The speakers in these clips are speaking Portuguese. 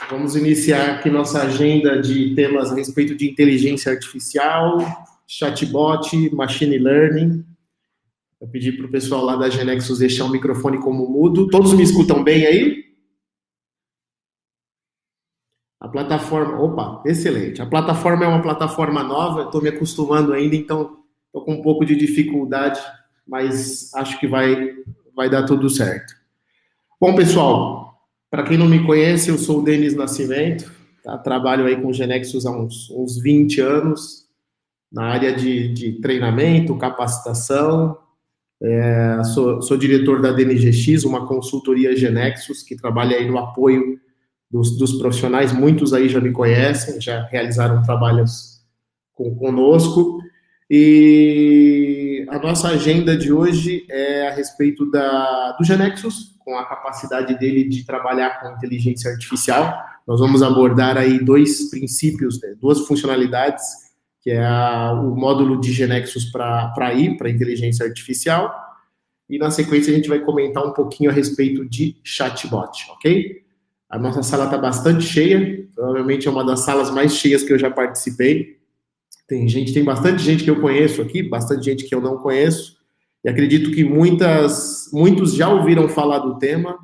Vamos iniciar aqui nossa agenda de temas a respeito de inteligência artificial, chatbot, machine learning. Eu pedi para o pessoal lá da Genexus deixar o microfone como mudo. Todos me escutam bem aí? A plataforma, opa, excelente. A plataforma é uma plataforma nova, estou me acostumando ainda, então estou com um pouco de dificuldade, mas acho que vai dar tudo certo. Bom, pessoal, para quem não me conhece, eu sou o Denis Nascimento, tá? Trabalho aí com o Genexus há uns 20 anos, na área de treinamento, capacitação. Sou diretor da DNGX, uma consultoria Genexus, que trabalha aí no apoio dos profissionais. Muitos aí já me conhecem, já realizaram trabalhos conosco. E a nossa agenda de hoje é a respeito do Genexus, com a capacidade dele de trabalhar com inteligência artificial. Nós vamos abordar aí dois princípios, né, duas funcionalidades, que é o módulo de Genexus para inteligência artificial, e na sequência a gente vai comentar um pouquinho a respeito de chatbot, ok? A nossa sala está bastante cheia, provavelmente é uma das salas mais cheias que eu já participei. Tem bastante gente que eu conheço aqui, bastante gente que eu não conheço, e acredito que muitos já ouviram falar do tema.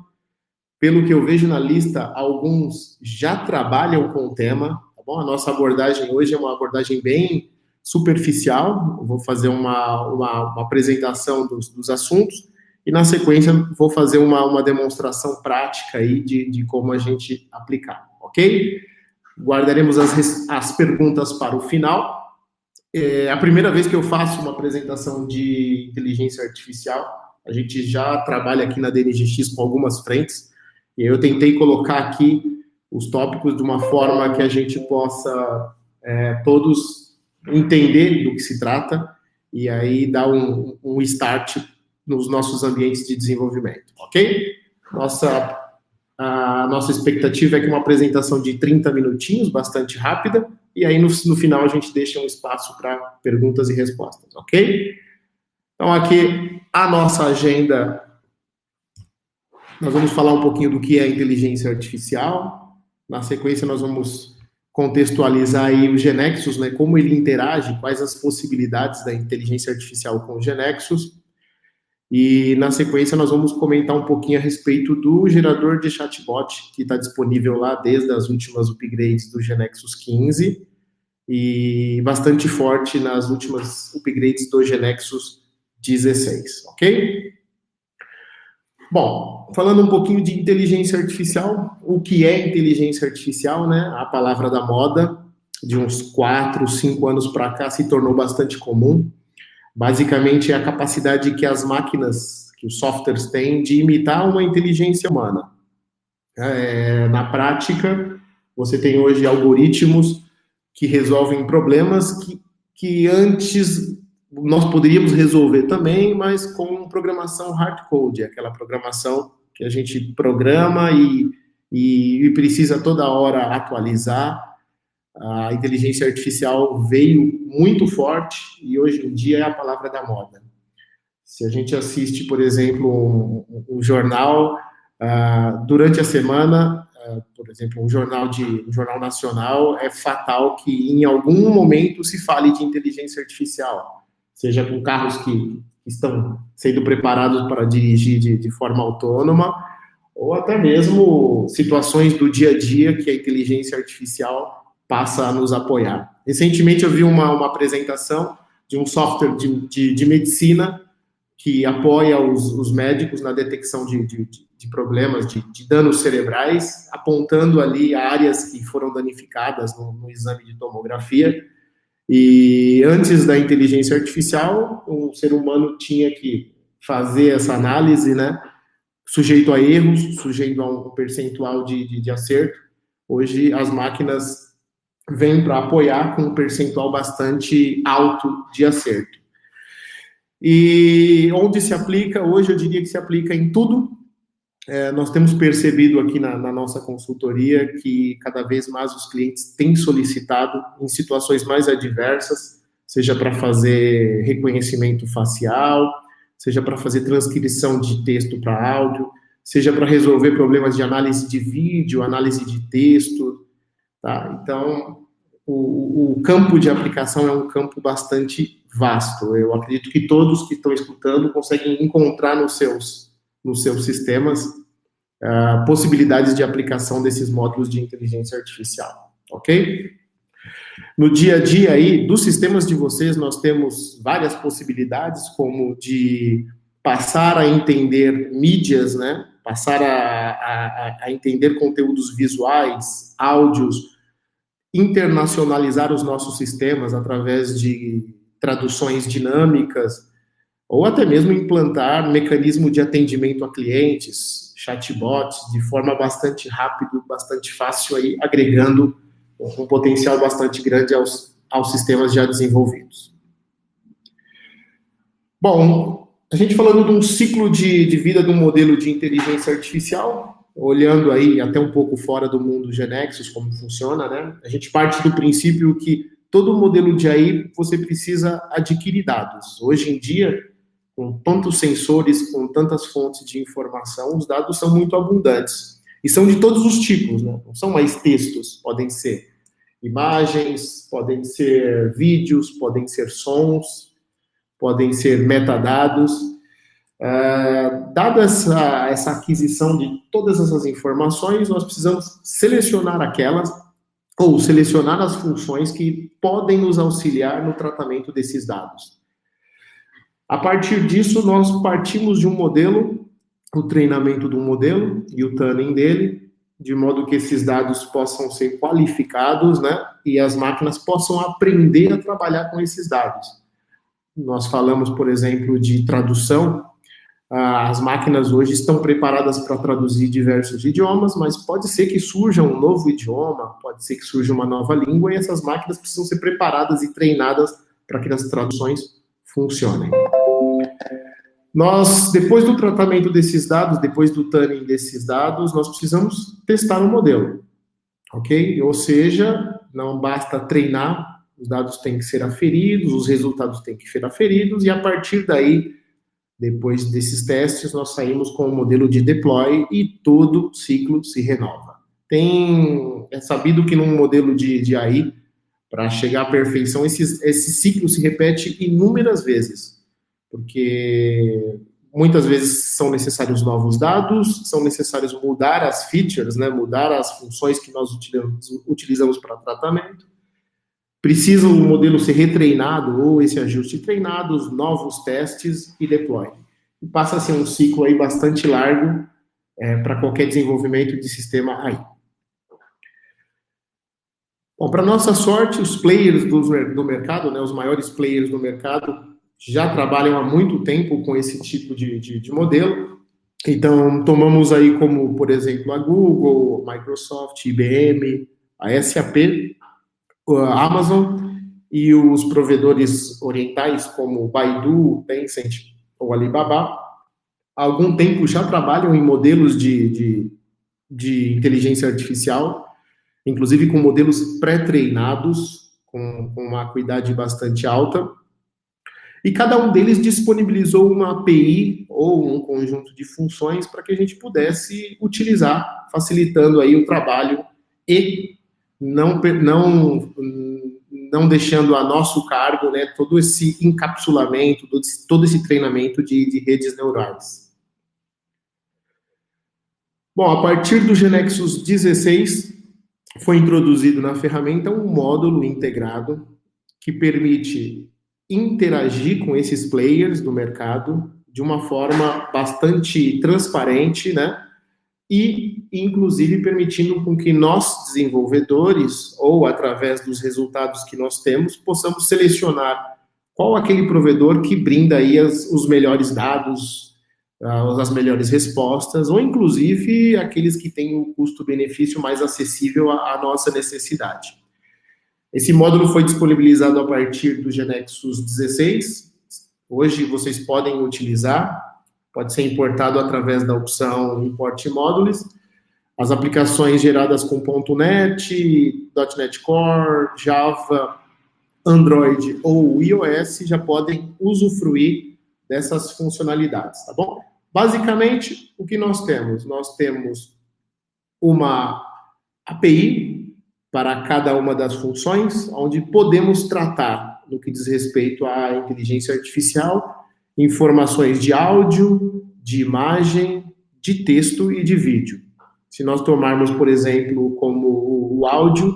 Pelo que eu vejo na lista, alguns já trabalham com o tema, tá bom? A nossa abordagem hoje é uma abordagem bem superficial. Eu vou fazer uma apresentação dos assuntos e, na sequência, vou fazer uma demonstração prática aí de como a gente aplicar, ok? Guardaremos as perguntas para o final. É a primeira vez que eu faço uma apresentação de inteligência artificial. A gente já trabalha aqui na DNGX com algumas frentes, e eu tentei colocar aqui os tópicos de uma forma que a gente possa todos entender do que se trata e aí dar um start nos nossos ambientes de desenvolvimento, ok? A nossa expectativa é que uma apresentação de 30 minutinhos, bastante rápida, e aí no final a gente deixa um espaço para perguntas e respostas, ok? Então aqui a nossa agenda, nós vamos falar um pouquinho do que é inteligência artificial. Na sequência nós vamos contextualizar aí o Genexus, né, como ele interage, quais as possibilidades da inteligência artificial com o Genexus. E na sequência nós vamos comentar um pouquinho a respeito do gerador de chatbot, que está disponível lá desde as últimas upgrades do Genexus 15 e bastante forte nas últimas upgrades do Genexus 16, ok? Bom, falando um pouquinho de inteligência artificial, o que é inteligência artificial, né? A palavra da moda, de uns 4, 5 anos para cá, se tornou bastante comum. Basicamente, é a capacidade que as máquinas, que os softwares têm de imitar uma inteligência humana. Na prática, você tem hoje algoritmos que resolvem problemas que antes nós poderíamos resolver também, mas com programação hardcode, aquela programação que a gente programa e precisa toda hora atualizar. A inteligência artificial veio muito forte e hoje em dia é a palavra da moda. Se a gente assiste, por exemplo, um jornal, durante a semana, por exemplo, um jornal nacional, é fatal que em algum momento se fale de inteligência artificial, seja com carros que estão sendo preparados para dirigir de forma autônoma, ou até mesmo situações do dia a dia que a inteligência artificial passa a nos apoiar. Recentemente eu vi uma apresentação de um software de medicina que apoia os médicos na detecção de problemas, de danos cerebrais, apontando ali áreas que foram danificadas no exame de tomografia. E antes da inteligência artificial, o ser humano tinha que fazer essa análise, né? Sujeito a erros, sujeito a um percentual de acerto. Hoje as máquinas vêm para apoiar com um percentual bastante alto de acerto. E onde se aplica? Hoje eu diria que se aplica em tudo. Nós temos percebido aqui na nossa consultoria que cada vez mais os clientes têm solicitado em situações mais adversas, seja para fazer reconhecimento facial, seja para fazer transcrição de texto para áudio, seja para resolver problemas de análise de vídeo, análise de texto, tá? Então, o campo de aplicação é um campo bastante vasto. Eu acredito que todos que estão escutando conseguem encontrar nos seus sistemas possibilidades de aplicação desses módulos de inteligência artificial, ok? No dia a dia aí, dos sistemas de vocês, nós temos várias possibilidades, como de passar a entender mídias, né? Passar a entender conteúdos visuais, áudios, internacionalizar os nossos sistemas através de traduções dinâmicas, ou até mesmo implantar mecanismo de atendimento a clientes, chatbots, de forma bastante rápida, bastante fácil, aí, agregando um potencial bastante grande aos sistemas já desenvolvidos. Bom, a gente falando de um ciclo de vida de um modelo de inteligência artificial, olhando aí até um pouco fora do mundo GeneXus, como funciona, né? A gente parte do princípio que todo modelo de AI você precisa adquirir dados. Hoje em dia, com tantos sensores, com tantas fontes de informação, os dados são muito abundantes. E são de todos os tipos, né? Não são mais textos, podem ser imagens, podem ser vídeos, podem ser sons, podem ser metadados. Dada essa aquisição de todas essas informações, nós precisamos selecionar aquelas, ou selecionar as funções que podem nos auxiliar no tratamento desses dados. A partir disso, nós partimos de um modelo, o treinamento de um modelo e o tuning dele, de modo que esses dados possam ser qualificados, né, e as máquinas possam aprender a trabalhar com esses dados. Nós falamos, por exemplo, de tradução. As máquinas hoje estão preparadas para traduzir diversos idiomas, mas pode ser que surja um novo idioma, pode ser que surja uma nova língua, e essas máquinas precisam ser preparadas e treinadas para que as traduções funcionem. Nós, depois do tratamento desses dados, depois do tuning desses dados, nós precisamos testar o modelo, ok? Ou seja, não basta treinar, os dados têm que ser aferidos, os resultados têm que ser aferidos, e a partir daí, depois desses testes, nós saímos com o modelo de deploy e todo ciclo se renova. É sabido que num modelo de AI, para chegar à perfeição, esse ciclo se repete inúmeras vezes, porque muitas vezes são necessários novos dados, são necessários mudar as features, né, mudar as funções que nós utilizamos para tratamento. Precisa o modelo ser retreinado ou esse ajuste treinado, os novos testes e deploy. E passa a ser um ciclo aí bastante largo para qualquer desenvolvimento de sistema AI. Bom, para nossa sorte, os players do mercado, né, os maiores players do mercado, já trabalham há muito tempo com esse tipo de modelo. Então, tomamos aí como, por exemplo, a Google, a Microsoft, IBM, a SAP, a Amazon e os provedores orientais como Baidu, Tencent ou Alibaba, há algum tempo já trabalham em modelos de inteligência artificial, inclusive com modelos pré-treinados, com uma acuidade bastante alta, e cada um deles disponibilizou uma API ou um conjunto de funções para que a gente pudesse utilizar, facilitando aí o trabalho e não deixando a nosso cargo, né, todo esse encapsulamento, todo esse treinamento de redes neurais. Bom, a partir do GeneXus 16, foi introduzido na ferramenta um módulo integrado que permite interagir com esses players do mercado de uma forma bastante transparente, né? E, inclusive, permitindo com que nós, desenvolvedores, ou através dos resultados que nós temos, possamos selecionar qual aquele provedor que brinda aí os melhores dados, as melhores respostas, ou, inclusive, aqueles que têm o custo-benefício mais acessível à nossa necessidade. Esse módulo foi disponibilizado a partir do GeneXus 16. Hoje, vocês podem utilizar. Pode ser importado através da opção Import Modules. As aplicações geradas com .NET, .NET Core, Java, Android ou iOS já podem usufruir dessas funcionalidades, tá bom? Basicamente, o que nós temos? Nós temos uma API para cada uma das funções, onde podemos tratar, no que diz respeito à inteligência artificial, informações de áudio, de imagem, de texto e de vídeo. Se nós tomarmos, por exemplo, como o áudio,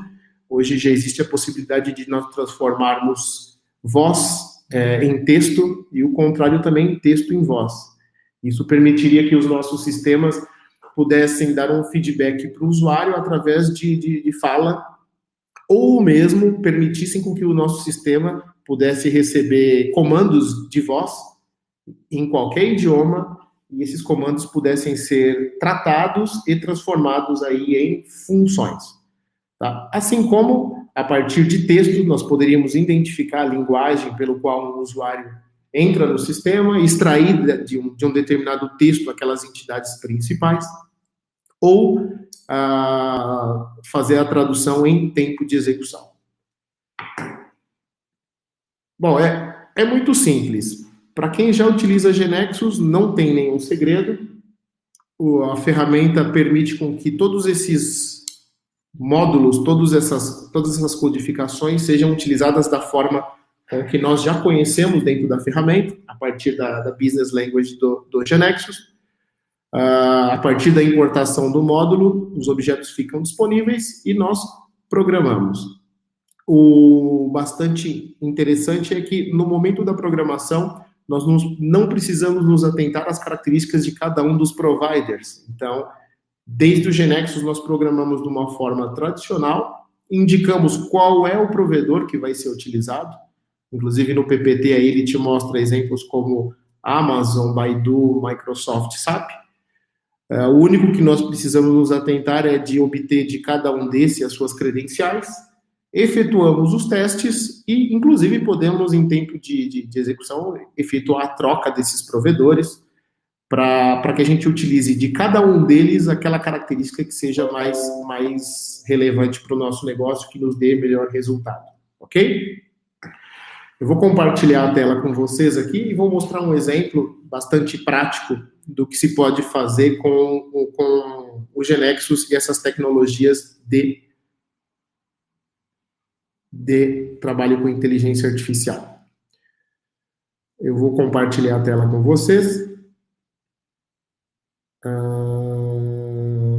hoje já existe a possibilidade de nós transformarmos voz em texto e o contrário também, texto em voz. Isso permitiria que os nossos sistemas pudessem dar um feedback para o usuário através de fala, ou mesmo permitissem com que o nosso sistema pudesse receber comandos de voz em qualquer idioma e esses comandos pudessem ser tratados e transformados aí em funções. Tá? Assim como, a partir de texto, nós poderíamos identificar a linguagem pelo qual o usuário entra no sistema, extrair de um determinado texto aquelas entidades principais, ou fazer a tradução em tempo de execução. Bom, é muito simples. Para quem já utiliza GeneXus, não tem nenhum segredo. A ferramenta permite com que todos esses módulos, todas essas codificações sejam utilizadas da forma que nós já conhecemos dentro da ferramenta, a partir da Business Language do GeneXus. A partir da importação do módulo, os objetos ficam disponíveis e nós programamos. O bastante interessante é que, no momento da programação, nós não precisamos nos atentar às características de cada um dos providers. Então, desde o GeneXus, nós programamos de uma forma tradicional, indicamos qual é o provedor que vai ser utilizado. Inclusive, no PPT, aí ele te mostra exemplos como Amazon, Baidu, Microsoft, SAP. O único que nós precisamos nos atentar é de obter de cada um desses as suas credenciais, efetuamos os testes e, inclusive, podemos, em tempo de execução, efetuar a troca desses provedores para que a gente utilize de cada um deles aquela característica que seja mais relevante para o nosso negócio, que nos dê melhor resultado, ok? Eu vou compartilhar a tela com vocês aqui e vou mostrar um exemplo bastante prático do que se pode fazer com o GeneXus e essas tecnologias de trabalho com inteligência artificial. Eu vou compartilhar a tela com vocês.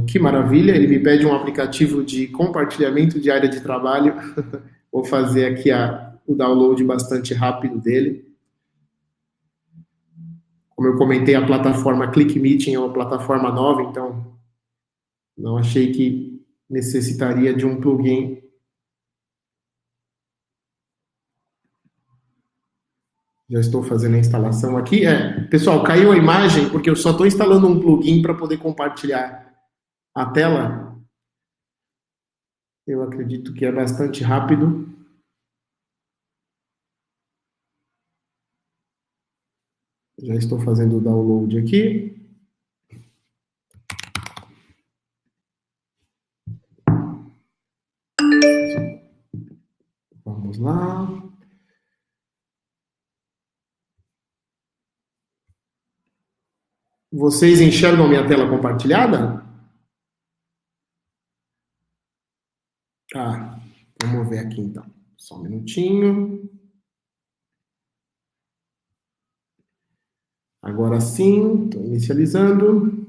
Que maravilha, ele me pede um aplicativo de compartilhamento de área de trabalho. Vou fazer aqui o download bastante rápido dele. Como eu comentei, a plataforma ClickMeeting é uma plataforma nova, então não achei que necessitaria de um plugin. Já estou fazendo a instalação aqui. Pessoal, caiu a imagem porque eu só estou instalando um plugin para poder compartilhar a tela. Eu acredito que é bastante rápido. Já estou fazendo o download aqui. Vamos lá. Vocês enxergam minha tela compartilhada? Vamos ver aqui então. Só um minutinho. Agora sim, estou inicializando.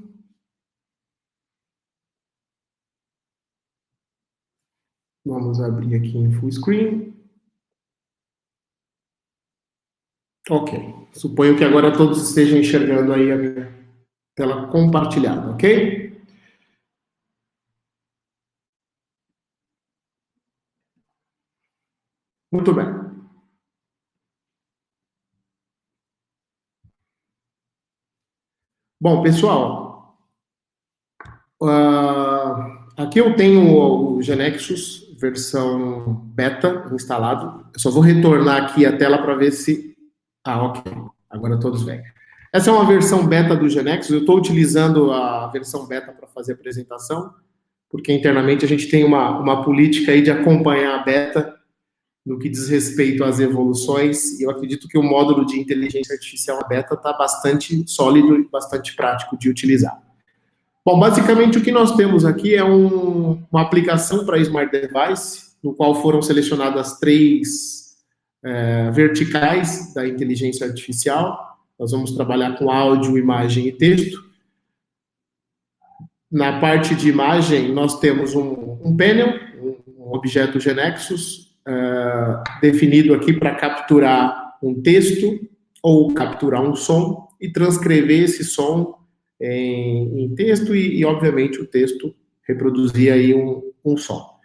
Vamos abrir aqui em full screen. Ok. Suponho que agora todos estejam enxergando aí a minha tela compartilhada, ok? Muito bem. Bom, pessoal, aqui eu tenho o GeneXus versão beta instalado. Eu só vou retornar aqui a tela para ver se... ok. Agora todos vêm. Essa é uma versão beta do GeneXus. Eu estou utilizando a versão beta para fazer a apresentação, porque internamente a gente tem uma política aí de acompanhar a beta no que diz respeito às evoluções, e eu acredito que o módulo de inteligência artificial beta está bastante sólido e bastante prático de utilizar. Bom, basicamente o que nós temos aqui é uma aplicação para Smart Device, no qual foram selecionadas 3 verticais da inteligência artificial. Nós vamos trabalhar com áudio, imagem e texto. Na parte de imagem, nós temos um panel, um objeto GeneXus, definido aqui para capturar um texto ou capturar um som e transcrever esse som em texto e, obviamente, o texto reproduzir aí um som.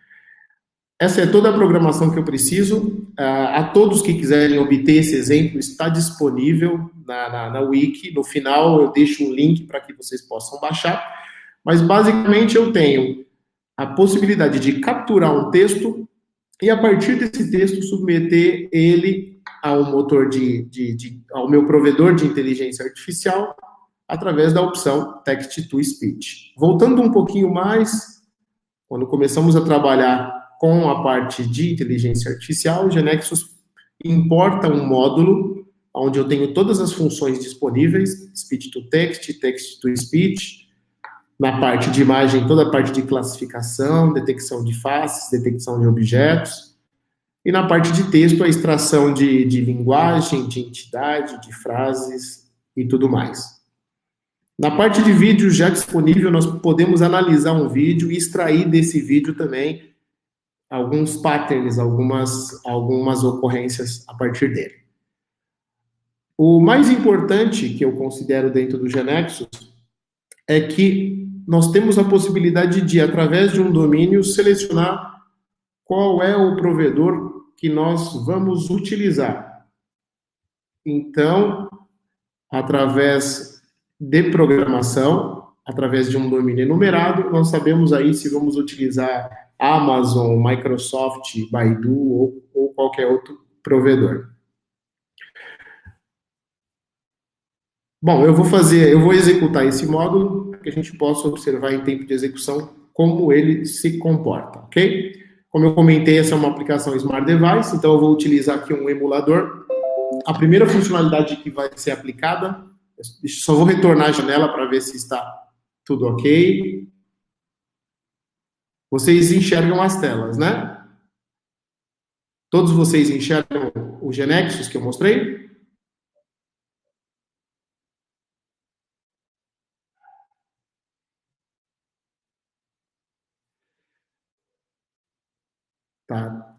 Essa é toda a programação que eu preciso. A todos que quiserem obter esse exemplo, está disponível na Wiki. No final, eu deixo um link para que vocês possam baixar. Mas, basicamente, eu tenho a possibilidade de capturar um texto e, a partir desse texto, submeter ele ao motor ao meu provedor de inteligência artificial, através da opção Text-to-Speech. Voltando um pouquinho mais, quando começamos a trabalhar com a parte de inteligência artificial, o GeneXus importa um módulo onde eu tenho todas as funções disponíveis, Speech-to-Text, Text-to-Speech, na parte de imagem, toda a parte de classificação, detecção de faces, detecção de objetos, e na parte de texto, a extração de linguagem, de entidade, de frases e tudo mais. Na parte de vídeo já disponível, nós podemos analisar um vídeo e extrair desse vídeo também alguns patterns, algumas ocorrências a partir dele. O mais importante que eu considero dentro do GeneXus é que nós temos a possibilidade de, através de um domínio, selecionar qual é o provedor que nós vamos utilizar. Então, através de programação, através de um domínio enumerado, nós sabemos aí se vamos utilizar Amazon, Microsoft, Baidu ou qualquer outro provedor. Bom, eu vou executar esse módulo para que a gente possa observar em tempo de execução como ele se comporta, ok? Como eu comentei, essa é uma aplicação Smart Device, então eu vou utilizar aqui um emulador. A primeira funcionalidade que vai ser aplicada, só vou retornar a janela para ver se está tudo ok. Vocês enxergam as telas, né? Todos vocês enxergam o GeneXus que eu mostrei? Tá.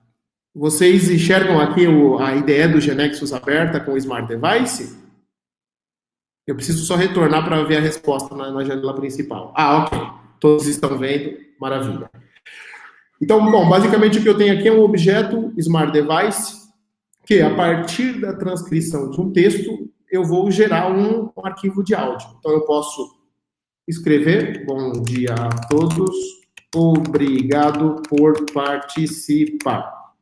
Vocês enxergam aqui a IDE do GeneXus aberta com o Smart Device? Eu preciso só retornar para ver a resposta na janela principal. Ah, ok. Todos estão vendo. Maravilha. Então, bom, basicamente o que eu tenho aqui é um objeto Smart Device que, a partir da transcrição de um texto, eu vou gerar um arquivo de áudio. Então, eu posso escrever: bom dia a todos, obrigado por participar.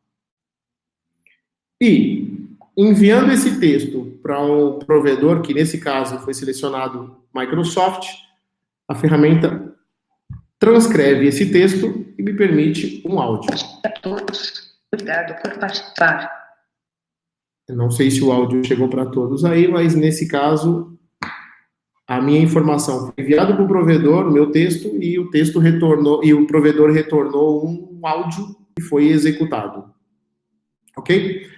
E, enviando esse texto para um provedor, que nesse caso foi selecionado Microsoft, a ferramenta transcreve esse texto e me permite um áudio. A todos, obrigado por participar. Eu não sei se o áudio chegou para todos aí, mas nesse caso, a minha informação foi enviada para o provedor, o meu texto, e o texto retornou, e o provedor retornou um áudio que foi executado. Ok?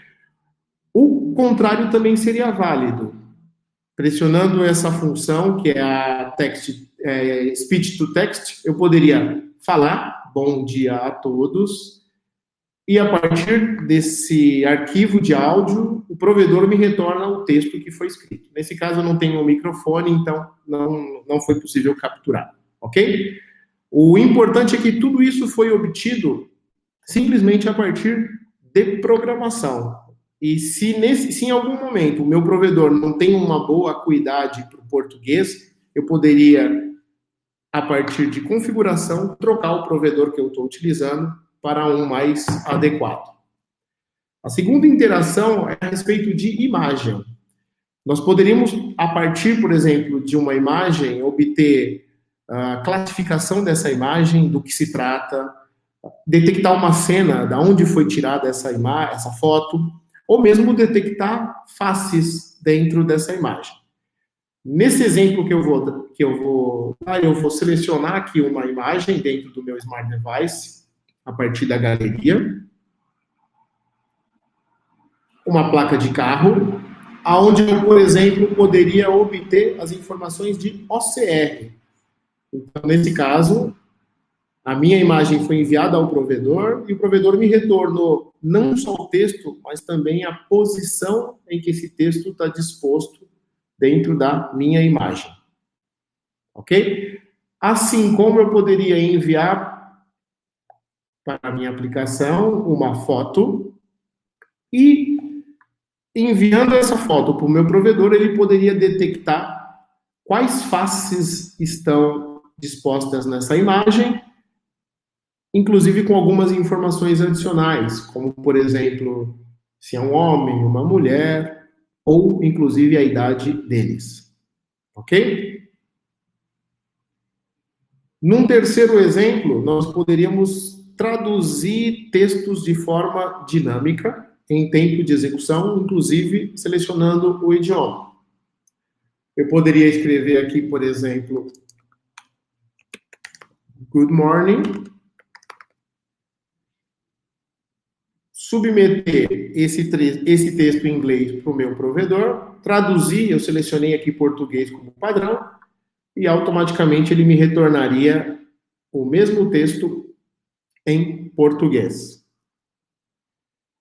O contrário também seria válido. Pressionando essa função, que é a speech to text, eu poderia falar, bom dia a todos, e a partir desse arquivo de áudio, o provedor me retorna o texto que foi escrito. Nesse caso, eu não tenho um microfone, então não foi possível capturar, ok? O importante é que tudo isso foi obtido simplesmente a partir de programação. E se em algum momento o meu provedor não tem uma boa acuidade para o português, eu poderia, a partir de configuração, trocar o provedor que eu estou utilizando para um mais adequado. A segunda interação é a respeito de imagem. Nós poderíamos, a partir, por exemplo, de uma imagem, obter a classificação dessa imagem, do que se trata, detectar uma cena, da onde foi tirada essa foto, ou mesmo detectar faces dentro dessa imagem. Nesse exemplo que eu vou selecionar aqui uma imagem dentro do meu Smart Device, a partir da galeria, uma placa de carro, aonde eu, por exemplo, poderia obter as informações de OCR. Então, nesse caso, a minha imagem foi enviada ao provedor e o provedor me retornou não só o texto, mas também a posição em que esse texto está disposto dentro da minha imagem. Ok? Assim como eu poderia enviar para a minha aplicação uma foto e, enviando essa foto para o meu provedor, ele poderia detectar quais faces estão dispostas nessa imagem, inclusive com algumas informações adicionais, como, por exemplo, se é um homem, uma mulher, ou, inclusive, a idade deles. Ok? Num terceiro exemplo, nós poderíamos traduzir textos de forma dinâmica, em tempo de execução, inclusive selecionando o idioma. Eu poderia escrever aqui, por exemplo, good morning, submeter esse texto em inglês para o meu provedor, traduzir, eu selecionei aqui português como padrão, e automaticamente ele me retornaria o mesmo texto em português.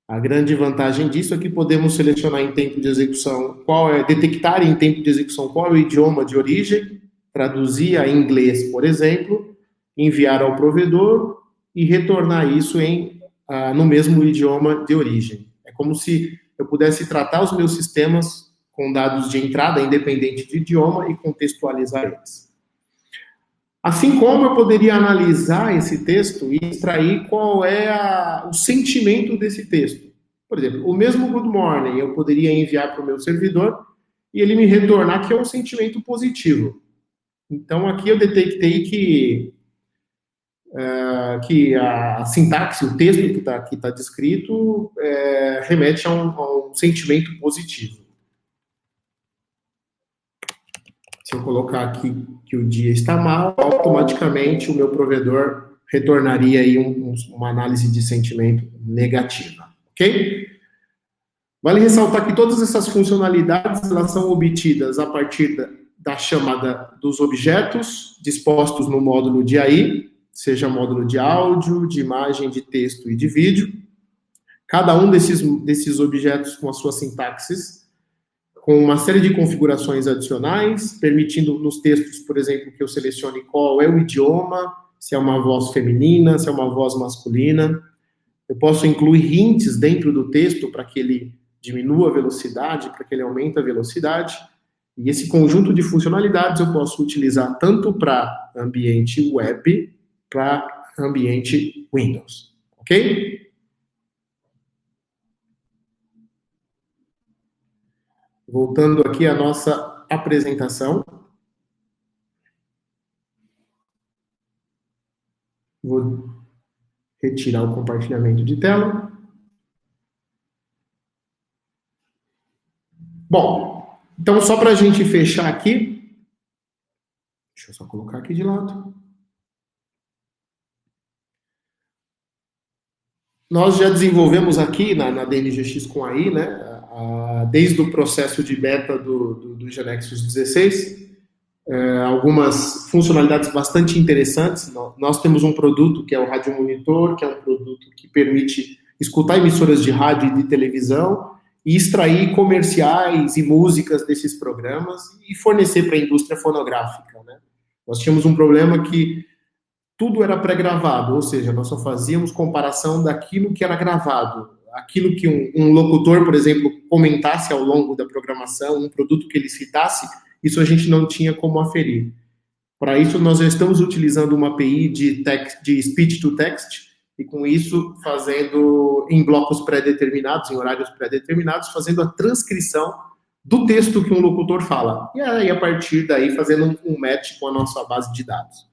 A grande vantagem disso é que podemos selecionar em tempo de execução detectar em tempo de execução qual é o idioma de origem, traduzir a inglês, por exemplo, enviar ao provedor e retornar isso no mesmo idioma de origem. É como se eu pudesse tratar os meus sistemas com dados de entrada, independente de idioma, e contextualizar eles. Assim como eu poderia analisar esse texto e extrair qual é o sentimento desse texto. Por exemplo, o mesmo good morning eu poderia enviar para o meu servidor e ele me retornar que é um sentimento positivo. Então, aqui eu detectei que a sintaxe, o texto que está descrito, remete a um sentimento positivo. Se eu colocar aqui que o dia está mal, automaticamente o meu provedor retornaria aí uma análise de sentimento negativa, ok? Vale ressaltar que todas essas funcionalidades elas são obtidas a partir da chamada dos objetos dispostos no módulo de AI, seja módulo de áudio, de imagem, de texto e de vídeo. Cada um desses objetos com as suas sintaxes, com uma série de configurações adicionais, permitindo nos textos, por exemplo, que eu selecione qual é o idioma, se é uma voz feminina, se é uma voz masculina. Eu posso incluir hints dentro do texto para que ele diminua a velocidade, para que ele aumente a velocidade. E esse conjunto de funcionalidades eu posso utilizar tanto para ambiente web, para ambiente Windows. Ok? Voltando aqui à nossa apresentação. Vou retirar o compartilhamento de tela. Bom, então só para a gente fechar aqui, deixa eu só colocar aqui de lado. Nós já desenvolvemos aqui na DNGX com AI, né, desde o processo de beta do GeneXus 16, algumas funcionalidades bastante interessantes. Nós temos um produto que é o Rádio Monitor, que é um produto que permite escutar emissoras de rádio e de televisão e extrair comerciais e músicas desses programas e fornecer para a indústria fonográfica, né? Nós tínhamos um problema que tudo era pré-gravado, ou seja, nós só fazíamos comparação daquilo que era gravado. Aquilo que um locutor, por exemplo, comentasse ao longo da programação, um produto que ele citasse, isso a gente não tinha como aferir. Para isso, nós já estamos utilizando uma API de speech to text, e com isso, fazendo em blocos pré-determinados, em horários pré-determinados, fazendo a transcrição do texto que um locutor fala. E aí, a partir daí, fazendo um match com a nossa base de dados.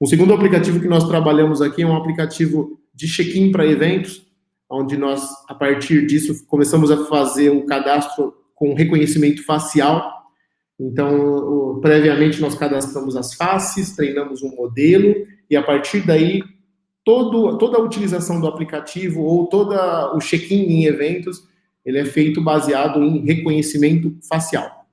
O segundo aplicativo que nós trabalhamos aqui é um aplicativo de check-in para eventos, onde nós, a partir disso, começamos a fazer o cadastro com reconhecimento facial. Então, previamente, nós cadastramos as faces, treinamos um modelo, e a partir daí, toda a utilização do aplicativo ou todo o check-in em eventos, ele é feito baseado em reconhecimento facial.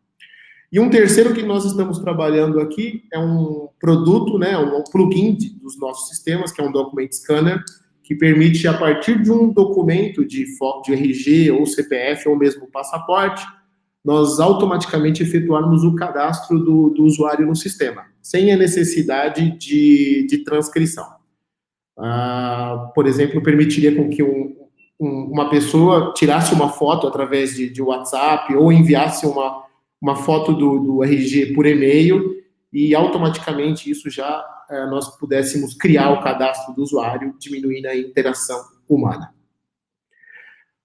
E um terceiro que nós estamos trabalhando aqui é um produto, né, um plugin dos nossos sistemas, que é um Document Scanner, que permite, a partir de um documento de foto de RG ou CPF ou mesmo passaporte, nós automaticamente efetuarmos o cadastro do usuário no sistema, sem a necessidade de transcrição. Por exemplo, permitiria com que uma pessoa tirasse uma foto através de WhatsApp ou enviasse uma foto do RG por e-mail e automaticamente isso já nós pudéssemos criar o cadastro do usuário, diminuindo a interação humana.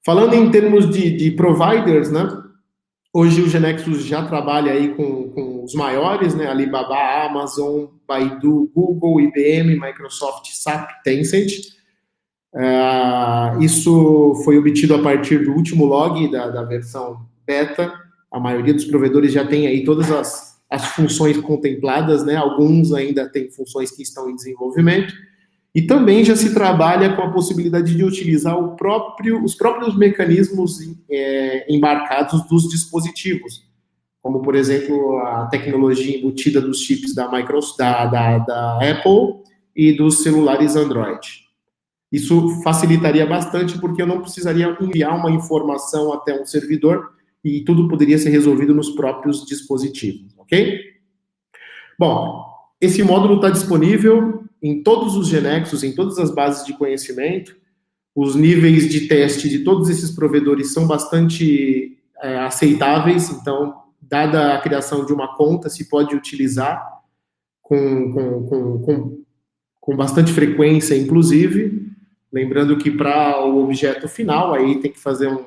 Falando em termos de providers, né? Hoje o GeneXus já trabalha aí com os maiores, né? Alibaba, Amazon, Baidu, Google, IBM, Microsoft, SAP, Tencent. Isso foi obtido a partir do último log da versão beta. A maioria dos provedores já tem aí todas as funções contempladas, né? Alguns ainda têm funções que estão em desenvolvimento. E também já se trabalha com a possibilidade de utilizar os próprios mecanismos embarcados dos dispositivos, como, por exemplo, a tecnologia embutida dos chips da Apple e dos celulares Android. Isso facilitaria bastante, porque eu não precisaria enviar uma informação até um servidor e tudo poderia ser resolvido nos próprios dispositivos, ok? Bom, esse módulo está disponível em todos os GeneXus, em todas as bases de conhecimento. Os níveis de teste de todos esses provedores são bastante aceitáveis, então, dada a criação de uma conta, se pode utilizar com bastante frequência, inclusive, lembrando que para o objeto final, aí tem que fazer um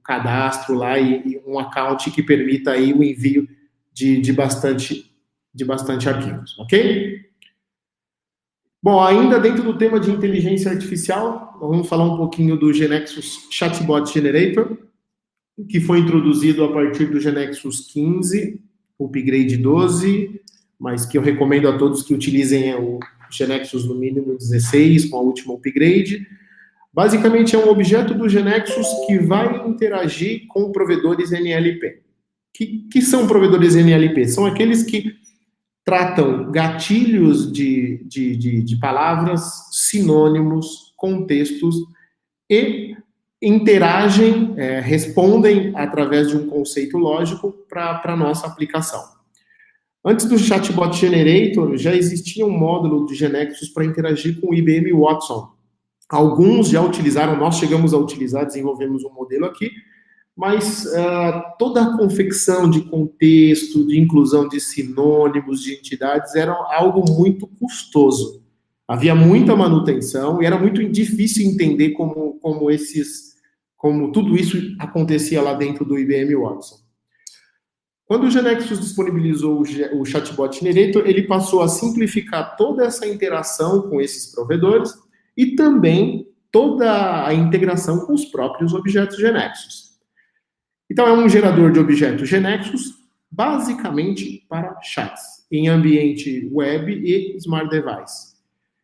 cadastro lá e um account que permita aí o envio de bastante arquivos, ok? Bom, ainda dentro do tema de inteligência artificial, nós vamos falar um pouquinho do GeneXus Chatbot Generator, que foi introduzido a partir do GeneXus 15, upgrade 12, mas que eu recomendo a todos que utilizem o GeneXus no mínimo 16, com a última upgrade. Basicamente, é um objeto do GeneXus que vai interagir com provedores NLP. Que são provedores NLP? São aqueles que tratam gatilhos de palavras, sinônimos, contextos e interagem, respondem através de um conceito lógico para a nossa aplicação. Antes do Chatbot Generator, já existia um módulo de GeneXus para interagir com o IBM Watson. Alguns já utilizaram, nós chegamos a utilizar, desenvolvemos um modelo aqui, mas toda a confecção de contexto, de inclusão de sinônimos, de entidades, era algo muito custoso. Havia muita manutenção e era muito difícil entender como tudo isso acontecia lá dentro do IBM Watson. Quando o GeneXus disponibilizou o Chatbot Generator, ele passou a simplificar toda essa interação com esses provedores e também toda a integração com os próprios objetos GeneXus. Então, é um gerador de objetos GeneXus, basicamente para chats, em ambiente web e smart device.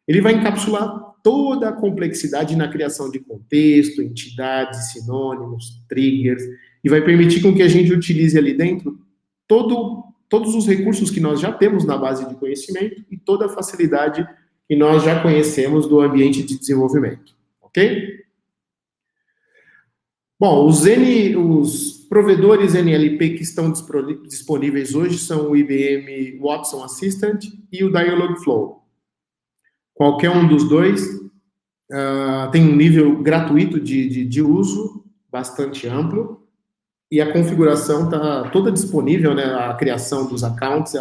Ele vai encapsular toda a complexidade na criação de contexto, entidades, sinônimos, triggers, e vai permitir com que a gente utilize ali dentro todos os recursos que nós já temos na base de conhecimento e toda a facilidade que nós já conhecemos do ambiente de desenvolvimento, ok? Bom, os provedores NLP que estão disponíveis hoje são o IBM Watson Assistant e o Dialogflow. Qualquer um dos dois tem um nível gratuito de uso bastante amplo e a configuração está toda disponível, né? A criação dos accounts,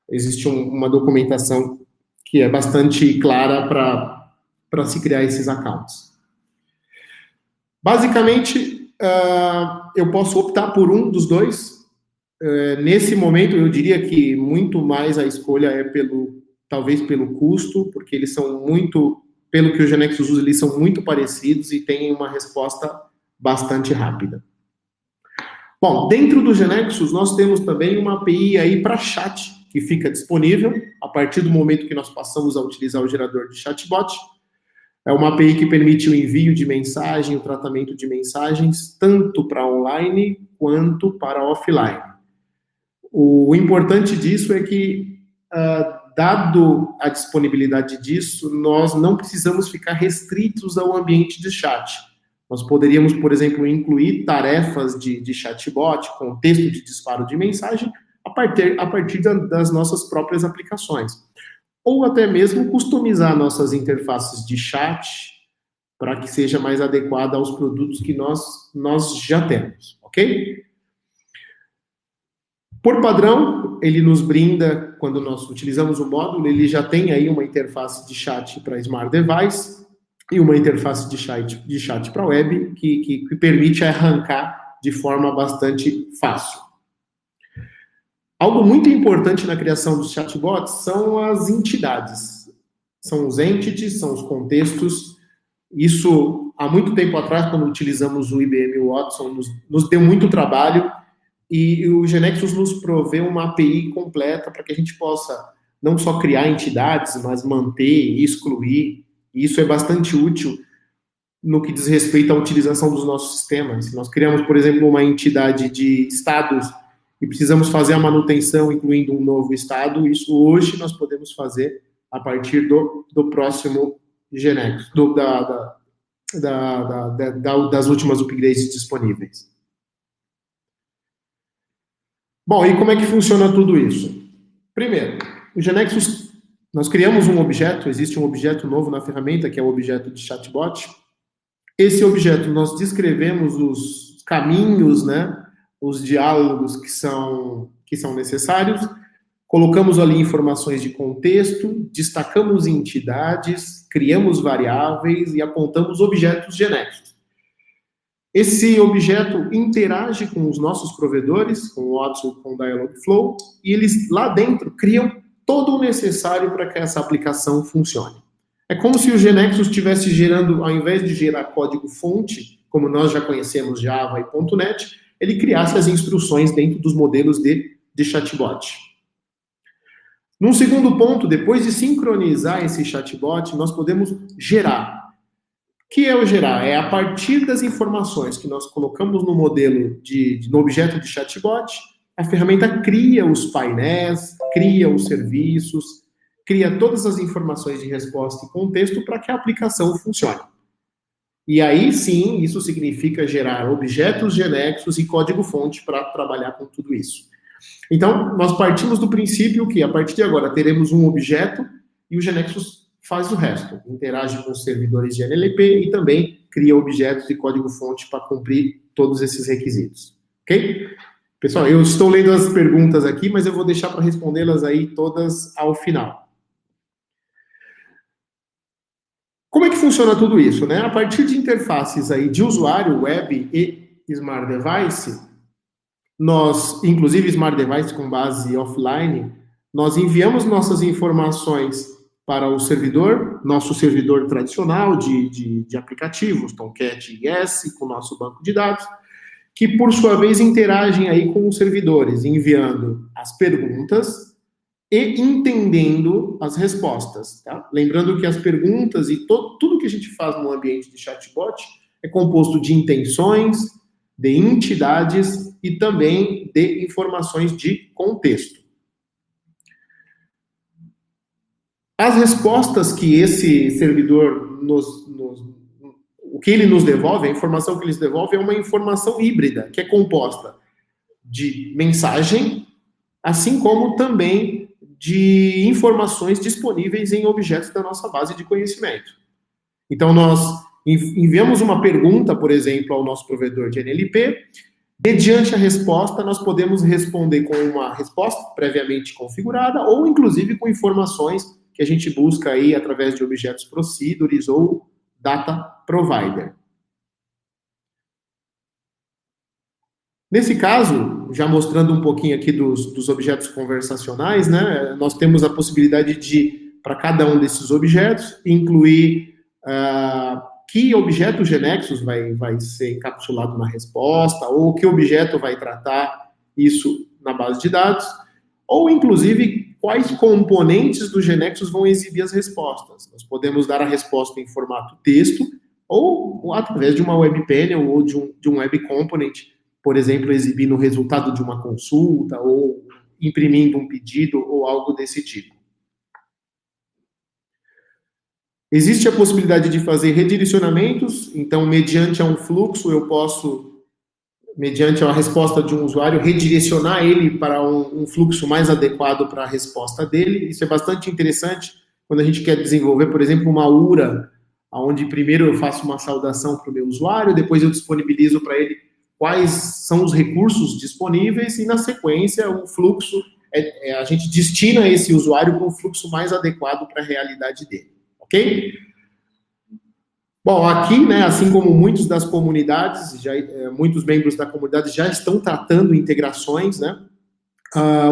existe uma documentação que é bastante clara para se criar esses accounts. Basicamente, eu posso optar por um dos dois. Nesse momento, eu diria que muito mais a escolha é talvez pelo custo, porque eles são muito pelo que o GeneXus usa, eles são muito parecidos e têm uma resposta bastante rápida. Bom, dentro do GeneXus, nós temos também uma API aí para chat, que fica disponível a partir do momento que nós passamos a utilizar o gerador de chatbot. É uma API que permite o envio de mensagem, o tratamento de mensagens, tanto para online quanto para offline. O importante disso é que, dado a disponibilidade disso, nós não precisamos ficar restritos ao ambiente de chat. Nós poderíamos, por exemplo, incluir tarefas de chatbot, contexto de disparo de mensagem, a partir das nossas próprias aplicações. Ou até mesmo customizar nossas interfaces de chat para que seja mais adequada aos produtos que nós já temos, ok? Por padrão, ele nos brinda, quando nós utilizamos o módulo, ele já tem aí uma interface de chat para Smart Device, e uma interface de chat para web que permite arrancar de forma bastante fácil. Algo muito importante na criação dos chatbots são as entidades. São os entities, são os contextos. Isso, há muito tempo atrás, quando utilizamos o IBM Watson, nos deu muito trabalho e o GeneXus nos provê uma API completa para que a gente possa não só criar entidades, mas manter e excluir. E isso é bastante útil no que diz respeito à utilização dos nossos sistemas. Se nós criamos, por exemplo, uma entidade de estados e precisamos fazer a manutenção, incluindo um novo estado, isso hoje nós podemos fazer a partir do próximo GeneXus, das últimas upgrades disponíveis. Bom, e como é que funciona tudo isso? Primeiro, o GeneXus, nós criamos um objeto, existe um objeto novo na ferramenta, que é o objeto de chatbot. Esse objeto, nós descrevemos os caminhos, né, os diálogos que são necessários, colocamos ali informações de contexto, destacamos entidades, criamos variáveis e apontamos objetos GeneXus. Esse objeto interage com os nossos provedores, com o Watson, com o Dialogflow, e eles lá dentro criam todo o necessário para que essa aplicação funcione. É como se o GeneXus estivesse gerando, ao invés de gerar código-fonte, como nós já conhecemos Java e .NET, ele criasse as instruções dentro dos modelos de chatbot. Num segundo ponto, depois de sincronizar esse chatbot, nós podemos gerar. O que é o gerar? É a partir das informações que nós colocamos no modelo, no objeto de chatbot, a ferramenta cria os painéis, cria os serviços, cria todas as informações de resposta e contexto para que a aplicação funcione. E aí sim, isso significa gerar objetos GeneXus e código-fonte para trabalhar com tudo isso. Então, nós partimos do princípio que, a partir de agora, teremos um objeto e o GeneXus faz o resto. Interage com os servidores de NLP e também cria objetos e código-fonte para cumprir todos esses requisitos. Ok? Pessoal, eu estou lendo as perguntas aqui, mas eu vou deixar para respondê-las aí todas ao final. Como é que funciona tudo isso, né? A partir de interfaces aí de usuário, web e smart device, nós, inclusive smart device com base offline, nós enviamos nossas informações para o servidor, nosso servidor tradicional de aplicativos, Tomcat e IS, com o nosso banco de dados, que por sua vez interagem aí com os servidores, enviando as perguntas e entendendo as respostas, tá? Lembrando que as perguntas e tudo que a gente faz no ambiente de chatbot é composto de intenções, de entidades e também de informações de contexto. As respostas que esse servidor o que ele nos devolve, a informação que ele nos devolve é uma informação híbrida, que é composta de mensagem, assim como também de informações disponíveis em objetos da nossa base de conhecimento. Então, nós enviamos uma pergunta, por exemplo, ao nosso provedor de NLP, mediante a resposta, nós podemos responder com uma resposta previamente configurada ou, inclusive, com informações que a gente busca aí através de objetos procedures ou data provider. Nesse caso, já mostrando um pouquinho aqui dos objetos conversacionais, né, nós temos a possibilidade de, para cada um desses objetos, incluir que objeto GeneXus vai ser encapsulado na resposta, ou que objeto vai tratar isso na base de dados, ou, inclusive, quais componentes do GeneXus vão exibir as respostas. Nós podemos dar a resposta em formato texto, ou através de uma web panel ou de um web component, por exemplo, exibindo o resultado de uma consulta, ou imprimindo um pedido, ou algo desse tipo. Existe a possibilidade de fazer redirecionamentos, então, mediante um fluxo, eu posso, mediante a resposta de um usuário, redirecionar ele para um fluxo mais adequado para a resposta dele. Isso é bastante interessante quando a gente quer desenvolver, por exemplo, uma URA, onde primeiro eu faço uma saudação para o meu usuário, depois eu disponibilizo para ele quais são os recursos disponíveis e, na sequência, o fluxo, a gente destina esse usuário para um fluxo mais adequado para a realidade dele. Ok? Bom, aqui, né, assim como muitos das comunidades, muitos membros da comunidade já estão tratando integrações, né?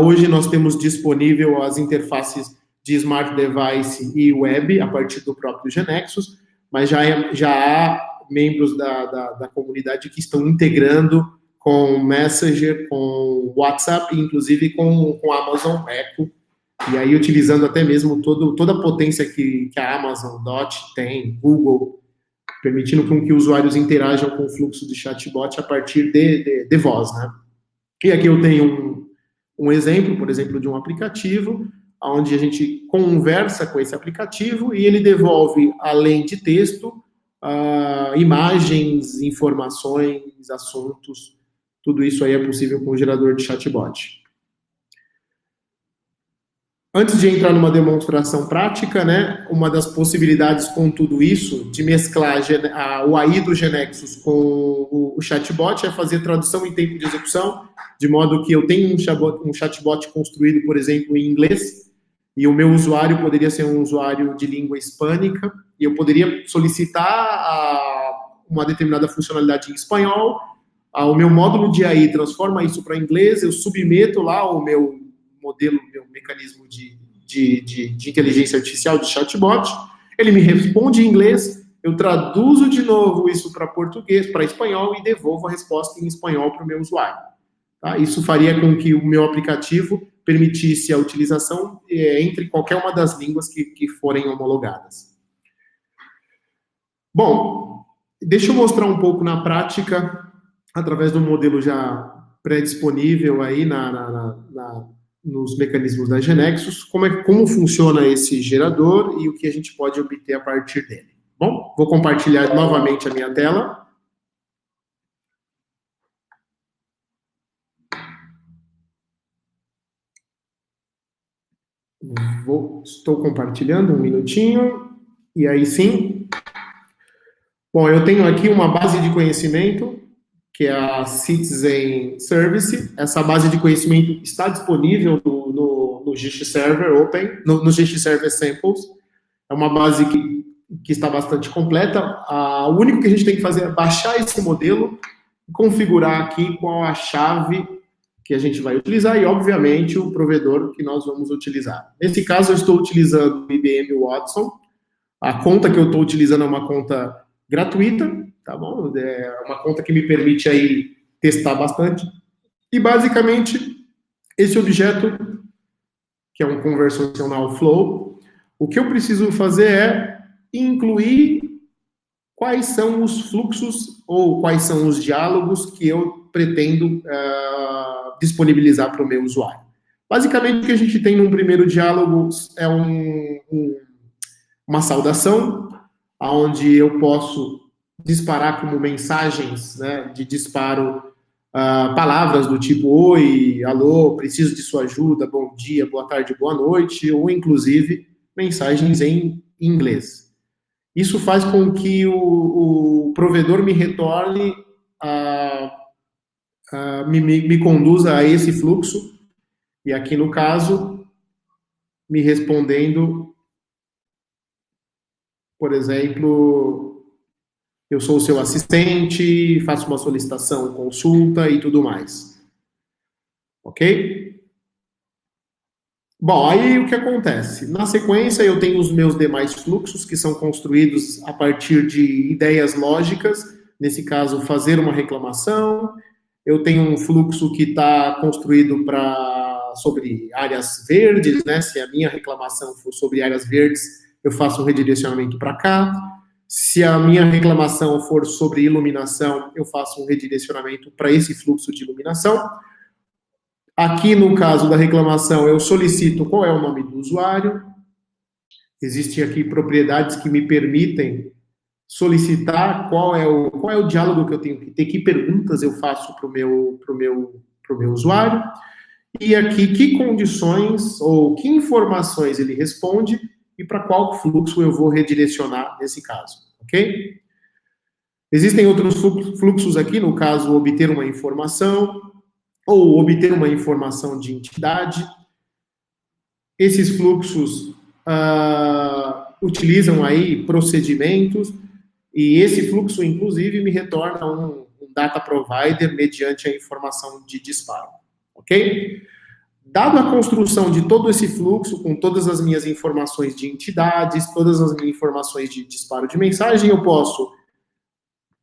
Hoje nós temos disponível as interfaces de Smart Device e Web a partir do próprio GeneXus, mas já há membros da comunidade que estão integrando com Messenger, com WhatsApp, inclusive com Amazon Echo, e aí utilizando até mesmo toda a potência que a Amazon Dot tem, Google, permitindo com que usuários interajam com o fluxo de chatbot a partir de voz, né? E aqui eu tenho um exemplo, por exemplo, de um aplicativo, onde a gente conversa com esse aplicativo e ele devolve, além de texto, imagens, informações, assuntos, tudo isso aí é possível com o gerador de chatbot. Antes de entrar numa demonstração prática, né, uma das possibilidades com tudo isso, de mesclar o AI do GeneXus com o chatbot, é fazer tradução em tempo de execução, de modo que eu tenho um chatbot construído, por exemplo, em inglês, e o meu usuário poderia ser um usuário de língua hispânica, e eu poderia solicitar uma determinada funcionalidade em espanhol, o meu módulo de AI transforma isso para inglês, eu submeto lá o meu modelo, meu mecanismo de inteligência artificial, de chatbot, ele me responde em inglês, eu traduzo de novo isso para português, para espanhol, e devolvo a resposta em espanhol para o meu usuário. Tá? Isso faria com que o meu aplicativo permitisse a utilização entre qualquer uma das línguas que forem homologadas. Bom, deixa eu mostrar um pouco na prática, através do modelo já pré-disponível aí nos mecanismos da GeneXus, como funciona esse gerador e o que a gente pode obter a partir dele. Bom, vou compartilhar novamente a minha tela. Estou compartilhando, um minutinho, e aí sim. Bom, eu tenho aqui uma base de conhecimento, que é a Citizen Service. Essa base de conhecimento está disponível no GX Server Open, no GX Server Samples. É uma base que está bastante completa. O único que a gente tem que fazer é baixar esse modelo, configurar aqui qual a chave que a gente vai utilizar e, obviamente, o provedor que nós vamos utilizar. Nesse caso, eu estou utilizando o IBM Watson. A conta que eu estou utilizando é uma conta gratuita, tá bom? É uma conta que me permite aí testar bastante. E, basicamente, esse objeto, que é um conversational flow, o que eu preciso fazer é incluir quais são os fluxos ou quais são os diálogos que eu pretendo disponibilizar para o meu usuário. Basicamente, o que a gente tem num primeiro diálogo é uma saudação, onde eu posso disparar como mensagens, né, de disparo, palavras do tipo oi, alô, preciso de sua ajuda, bom dia, boa tarde, boa noite, ou inclusive mensagens em inglês. Isso faz com que o provedor me retorne, me conduza a esse fluxo, e aqui no caso, me respondendo, por exemplo, eu sou o seu assistente, faço uma solicitação, consulta e tudo mais. Ok? Bom, aí o que acontece? Na sequência, eu tenho os meus demais fluxos, que são construídos a partir de ideias lógicas, nesse caso, fazer uma reclamação. Eu tenho um fluxo que está construído sobre áreas verdes, né? Se a minha reclamação for sobre áreas verdes, eu faço um redirecionamento para cá. Se a minha reclamação for sobre iluminação, eu faço um redirecionamento para esse fluxo de iluminação. Aqui, no caso da reclamação, eu solicito qual é o nome do usuário. Existem aqui propriedades que me permitem solicitar qual é o diálogo que eu tenho que ter, que perguntas eu faço para o meu usuário. E aqui, que condições ou que informações ele responde e para qual fluxo eu vou redirecionar nesse caso, ok? Existem outros fluxos aqui, no caso, obter uma informação ou obter uma informação de entidade. Esses fluxos utilizam aí procedimentos e esse fluxo, inclusive, me retorna um data provider mediante a informação de disparo, ok? Dado a construção de todo esse fluxo, com todas as minhas informações de entidades, todas as minhas informações de disparo de mensagem, eu posso,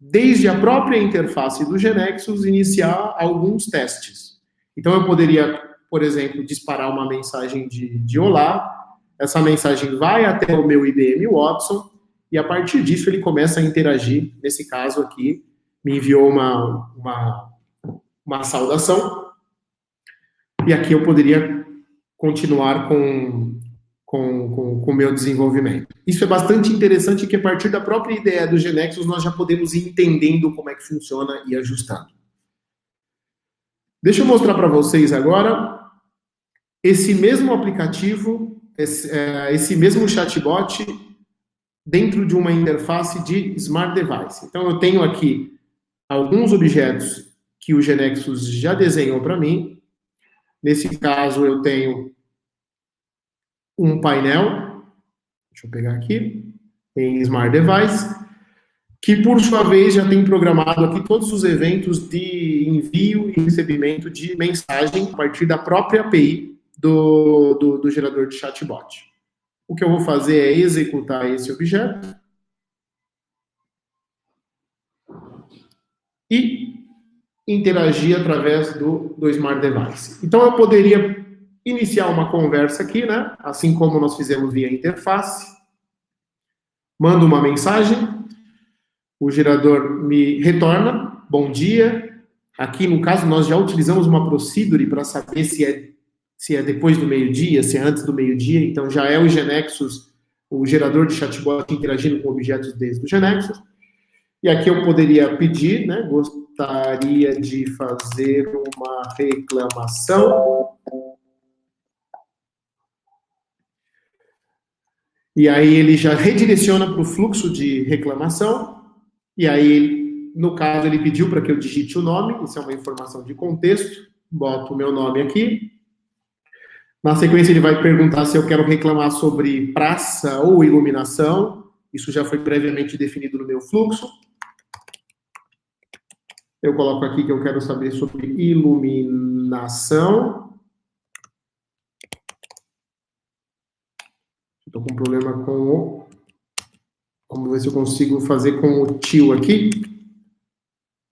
desde a própria interface do GeneXus, iniciar alguns testes. Então, eu poderia, por exemplo, disparar uma mensagem de olá, essa mensagem vai até o meu IBM Watson, e a partir disso ele começa a interagir. Nesse caso aqui, me enviou uma saudação, e aqui eu poderia continuar com o meu desenvolvimento. Isso é bastante interessante, que a partir da própria ideia do GeneXus nós já podemos ir entendendo como é que funciona e ajustando. Deixa eu mostrar para vocês agora esse mesmo aplicativo, esse mesmo chatbot dentro de uma interface de Smart Device. Então, eu tenho aqui alguns objetos que o GeneXus já desenhou para mim. Nesse caso, eu tenho um painel, deixa eu pegar aqui, em Smart Device, que, por sua vez, já tem programado aqui todos os eventos de envio e recebimento de mensagem a partir da própria API do gerador de chatbot. O que eu vou fazer é executar esse objeto e interagir através do Smart Device. Então, eu poderia iniciar uma conversa aqui, né? Assim como nós fizemos via interface. Mando uma mensagem, o gerador me retorna, bom dia. Aqui, no caso, nós já utilizamos uma procedure para saber se é depois do meio-dia, se é antes do meio-dia. Então, já é o GeneXus, o gerador de chatbot, interagindo com objetos desde o GeneXus. E aqui eu poderia pedir, né? Gostaria de fazer uma reclamação. E aí ele já redireciona para o fluxo de reclamação. E aí, no caso, ele pediu para que eu digite o nome. Isso é uma informação de contexto. Boto o meu nome aqui. Na sequência, ele vai perguntar se eu quero reclamar sobre praça ou iluminação. Isso já foi previamente definido no meu fluxo. Eu coloco aqui que eu quero saber sobre iluminação. Estou com um problema com o... Vamos ver se eu consigo fazer com o tio aqui.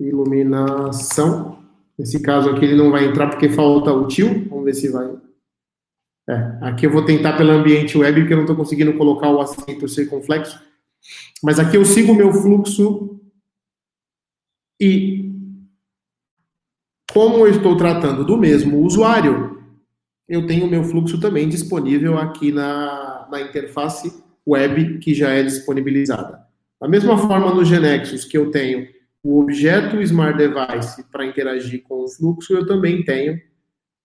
Iluminação. Nesse caso aqui ele não vai entrar porque falta o tio. Vamos ver se vai... aqui eu vou tentar pelo ambiente web, porque eu não estou conseguindo colocar o acento circunflexo. Mas aqui eu sigo o meu fluxo e... Como eu estou tratando do mesmo usuário, eu tenho o meu fluxo também disponível aqui na interface web que já é disponibilizada. Da mesma forma no GeneXus, que eu tenho o objeto Smart Device para interagir com o fluxo, eu também tenho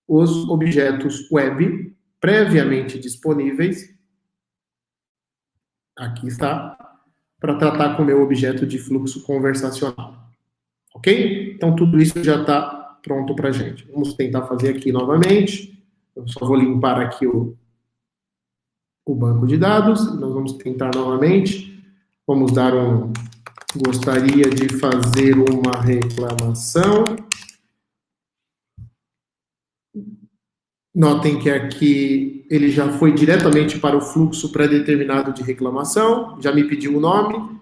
os objetos web previamente disponíveis. Aqui está, para tratar com o meu objeto de fluxo conversacional. Ok? Então, tudo isso já está pronto para a gente. Vamos tentar fazer aqui novamente. Eu só vou limpar aqui o banco de dados. Nós vamos tentar novamente. Vamos dar um... Gostaria de fazer uma reclamação. Notem que aqui ele já foi diretamente para o fluxo pré-determinado de reclamação, já me pediu o nome,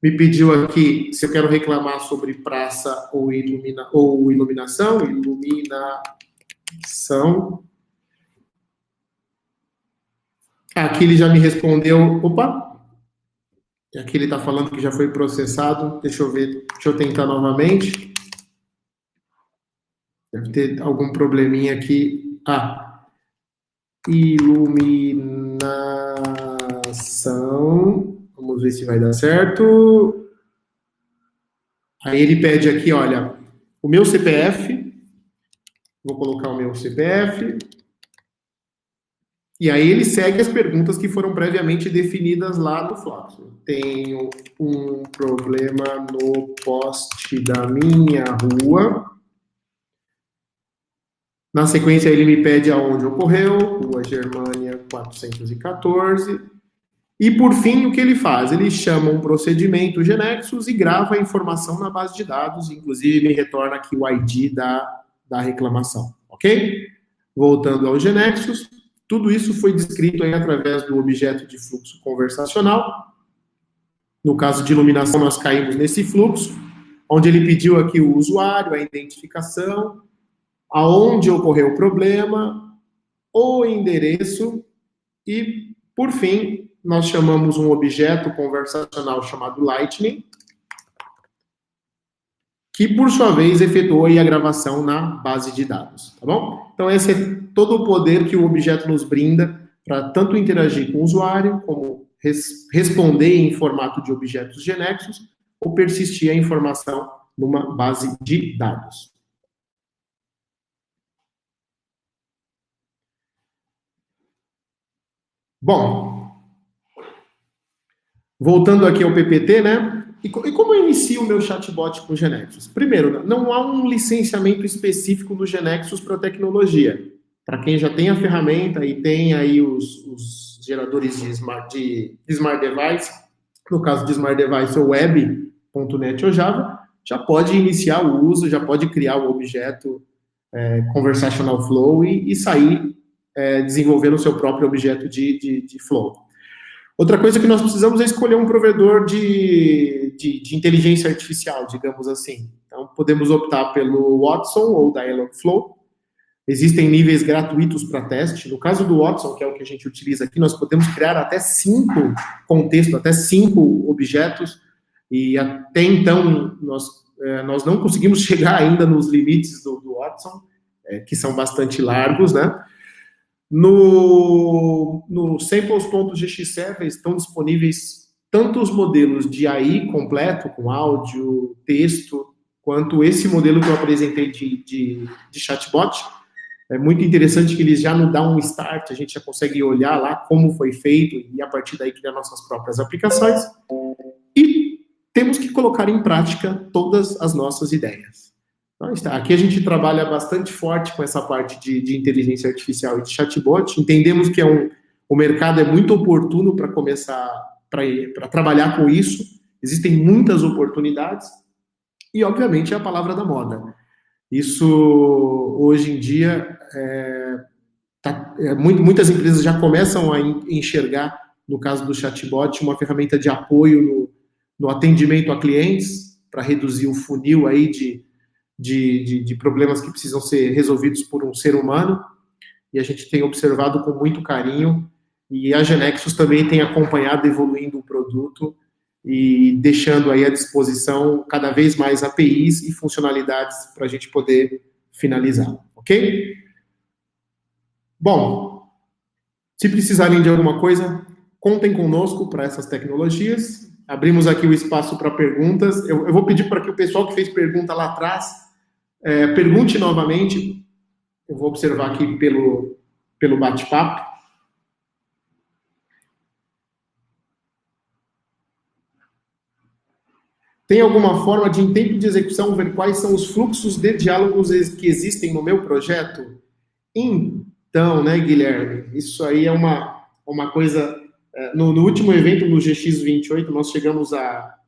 me pediu aqui se eu quero reclamar sobre praça ou iluminação. Aqui ele já me respondeu, opa, aqui ele está falando que já foi processado, deixa eu ver, deixa eu tentar novamente. Deve ter algum probleminha aqui. Iluminação. Vamos ver se vai dar certo. Aí ele pede aqui, olha, o meu CPF. Vou colocar o meu CPF. E aí ele segue as perguntas que foram previamente definidas lá no fluxo. Tenho um problema no poste da minha rua. Na sequência, ele me pede aonde ocorreu, Rua Germânia 414. E, por fim, o que ele faz? Ele chama um procedimento Genexus e grava a informação na base de dados, inclusive me retorna aqui o ID da reclamação, ok? Voltando ao Genexus, tudo isso foi descrito aí através do objeto de fluxo conversacional. No caso de iluminação, nós caímos nesse fluxo, onde ele pediu aqui o usuário, a identificação, aonde ocorreu o problema, o endereço e, por fim, nós chamamos um objeto conversacional chamado Lightning, que, por sua vez, efetuou a gravação na base de dados, tá bom? Então, esse é todo o poder que o objeto nos brinda para tanto interagir com o usuário, como responder em formato de objetos Genexus, ou persistir a informação numa base de dados. Bom, voltando aqui ao PPT, né? E como eu inicio o meu chatbot com o Genexus? Primeiro, não há um licenciamento específico do Genexus para tecnologia. Para quem já tem a ferramenta e tem aí os geradores de Smart Device, no caso de Smart Device ou Web.net ou Java, já pode iniciar o uso, já pode criar o objeto Conversational Flow e sair desenvolvendo o seu próprio objeto de flow. Outra coisa que nós precisamos é escolher um provedor de inteligência artificial, digamos assim. Então, podemos optar pelo Watson ou Dialogflow. Existem níveis gratuitos para teste. No caso do Watson, que é o que a gente utiliza aqui, nós podemos criar até 5 contextos, até 5 objetos, e até então nós não conseguimos chegar ainda nos limites do Watson, que são bastante largos, né? No samples.gx7 estão disponíveis tanto os modelos de AI completo, com áudio, texto, quanto esse modelo que eu apresentei de chatbot. É muito interessante que eles já nos dão um start, a gente já consegue olhar lá como foi feito e a partir daí criar nossas próprias aplicações. E temos que colocar em prática todas as nossas ideias. Aqui a gente trabalha bastante forte com essa parte de inteligência artificial e de chatbot. Entendemos que o mercado é muito oportuno para começar, para trabalhar com isso. Existem muitas oportunidades e, obviamente, é a palavra da moda. Isso, hoje em dia, muitas empresas já começam a enxergar, no caso do chatbot, uma ferramenta de apoio no atendimento a clientes, para reduzir o funil aí de problemas que precisam ser resolvidos por um ser humano, e a gente tem observado com muito carinho, e a Genexus também tem acompanhado, evoluindo o produto, e deixando aí à disposição cada vez mais APIs e funcionalidades para a gente poder finalizar, ok? Bom, se precisarem de alguma coisa, contem conosco para essas tecnologias. Abrimos aqui o espaço para perguntas. Eu vou pedir para que o pessoal que fez pergunta lá atrás pergunte novamente. Eu vou observar aqui pelo bate-papo. Tem alguma forma de, em tempo de execução, ver quais são os fluxos de diálogos que existem no meu projeto? Então, né, Guilherme, isso aí é uma coisa... No último evento, no GX28, nós chegamos a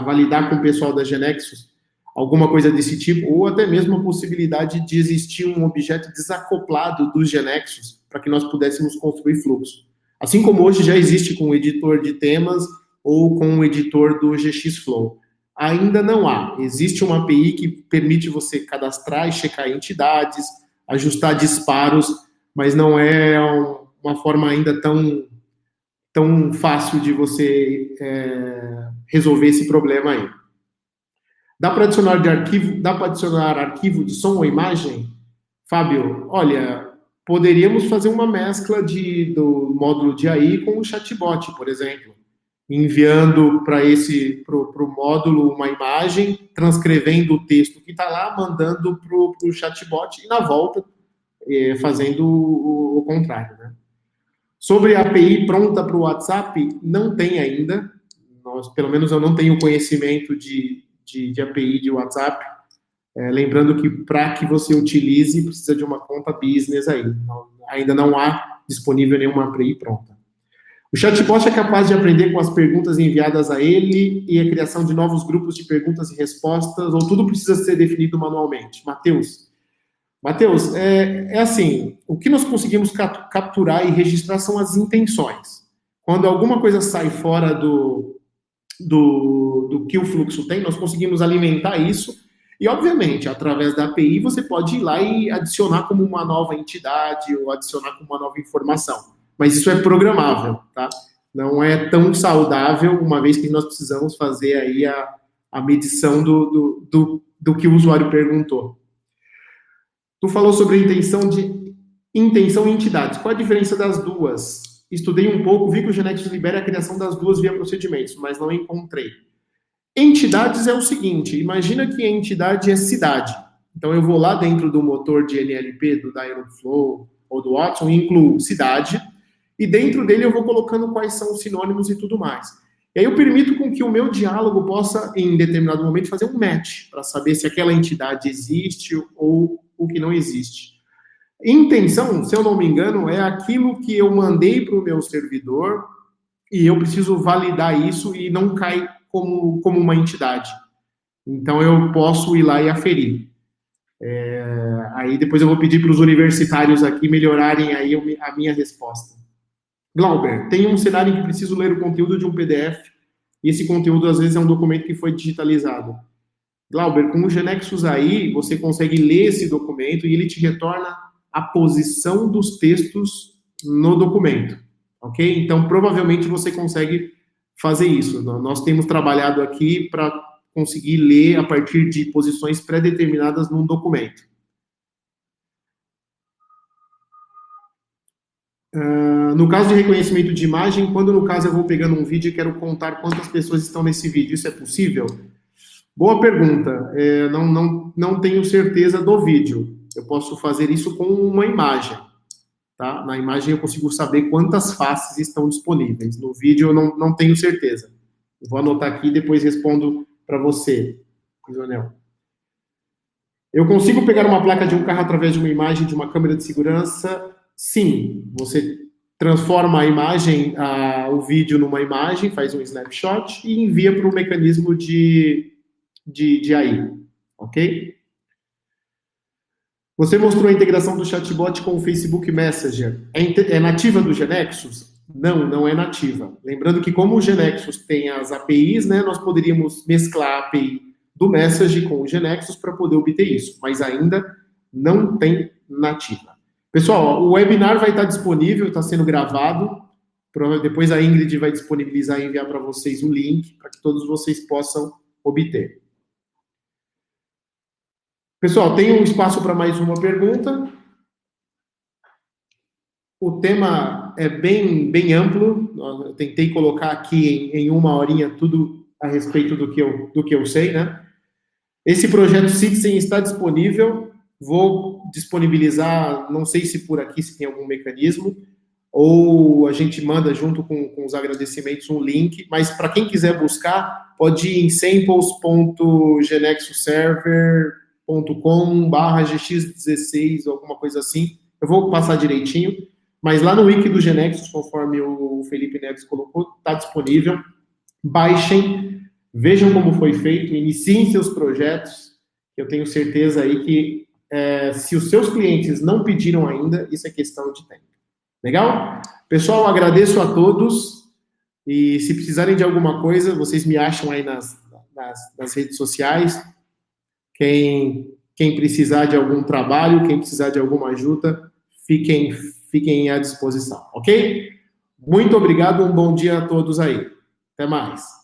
validar com o pessoal da Genexus alguma coisa desse tipo, ou até mesmo a possibilidade de existir um objeto desacoplado dos Genexus para que nós pudéssemos construir fluxo. Assim como hoje já existe com o editor de temas ou com o editor do GXFlow. Ainda não há. Existe uma API que permite você cadastrar e checar entidades, ajustar disparos, mas não é uma forma ainda tão fácil de você resolver esse problema aí. Dá para adicionar arquivo de som ou imagem? Fábio, olha, poderíamos fazer uma mescla do módulo de AI com o chatbot, por exemplo, enviando para o módulo uma imagem, transcrevendo o texto que está lá, mandando para o chatbot e na volta fazendo o contrário, né? Sobre a API pronta para o WhatsApp, não tem ainda. Pelo menos eu não tenho conhecimento de API de WhatsApp. Lembrando que para que você utilize, precisa de uma conta business aí. Ainda não há disponível nenhuma API pronta. O chatbot é capaz de aprender com as perguntas enviadas a ele e a criação de novos grupos de perguntas e respostas, ou tudo precisa ser definido manualmente? Matheus, é assim, o que nós conseguimos capturar e registrar são as intenções. Quando alguma coisa sai fora do que o fluxo tem, nós conseguimos alimentar isso e, obviamente, através da API, você pode ir lá e adicionar como uma nova entidade ou adicionar como uma nova informação. Mas isso é programável, tá? Não é tão saudável, uma vez que nós precisamos fazer aí a medição do que o usuário perguntou. Tu falou sobre intenção e entidades. Qual a diferença das duas? Estudei um pouco, vi que o Genexus libera a criação das duas via procedimentos, mas não encontrei. Entidades é o seguinte, imagina que a entidade é cidade. Então eu vou lá dentro do motor de NLP, do Dialogflow ou do Watson, incluo cidade, e dentro dele eu vou colocando quais são os sinônimos e tudo mais. E aí eu permito com que o meu diálogo possa, em determinado momento, fazer um match, para saber se aquela entidade existe ou o que não existe. Intenção, se eu não me engano, é aquilo que eu mandei para o meu servidor e eu preciso validar isso e não cai como uma entidade. Então, eu posso ir lá e aferir. Aí depois eu vou pedir para os universitários aqui melhorarem aí a minha resposta. Glauber, tem um cenário em que preciso ler o conteúdo de um PDF e esse conteúdo, às vezes, é um documento que foi digitalizado. Glauber, com o Genexus aí, você consegue ler esse documento e ele te retorna a posição dos textos no documento, ok? Então, provavelmente você consegue fazer isso. Nós temos trabalhado aqui para conseguir ler a partir de posições pré-determinadas num documento. No caso de reconhecimento de imagem, quando no caso eu vou pegando um vídeo e quero contar quantas pessoas estão nesse vídeo, isso é possível? Boa pergunta. Não tenho certeza do vídeo. Eu posso fazer isso com uma imagem. Tá? Na imagem eu consigo saber quantas faces estão disponíveis. No vídeo eu não tenho certeza. Eu vou anotar aqui e depois respondo para você, Isonel. Eu consigo pegar uma placa de um carro através de uma imagem de uma câmera de segurança? Sim. Você transforma a imagem, o vídeo numa imagem, faz um snapshot e envia para o mecanismo de AI, ok? Você mostrou a integração do chatbot com o Facebook Messenger. É nativa do Genexus? Não é nativa. Lembrando que como o Genexus tem as APIs, né, nós poderíamos mesclar a API do Messenger com o Genexus para poder obter isso, mas ainda não tem nativa. Pessoal, o webinar vai estar disponível, está sendo gravado. Depois a Ingrid vai disponibilizar e enviar para vocês o link para que todos vocês possam obter. Pessoal, tem um espaço para mais uma pergunta. O tema é bem amplo. Eu tentei colocar aqui em uma horinha tudo a respeito do que eu sei, né? Esse projeto Citizen está disponível. Vou disponibilizar, não sei se por aqui se tem algum mecanismo, ou a gente manda junto com os agradecimentos um link, mas para quem quiser buscar, pode ir em samples.genexusserver.com/gx16, alguma coisa assim. Eu vou passar direitinho, mas lá no wiki do Genexus, conforme o Felipe Neves colocou, está disponível. Baixem. vejam como foi feito, iniciem seus projetos. Eu tenho certeza aí que se os seus clientes não pediram ainda, isso é questão de tempo. Legal? Pessoal, agradeço a todos. E se precisarem de alguma coisa, vocês me acham aí nas redes sociais. Quem precisar de algum trabalho, quem precisar de alguma ajuda, fiquem à disposição, ok? Muito obrigado, um bom dia a todos aí. Até mais.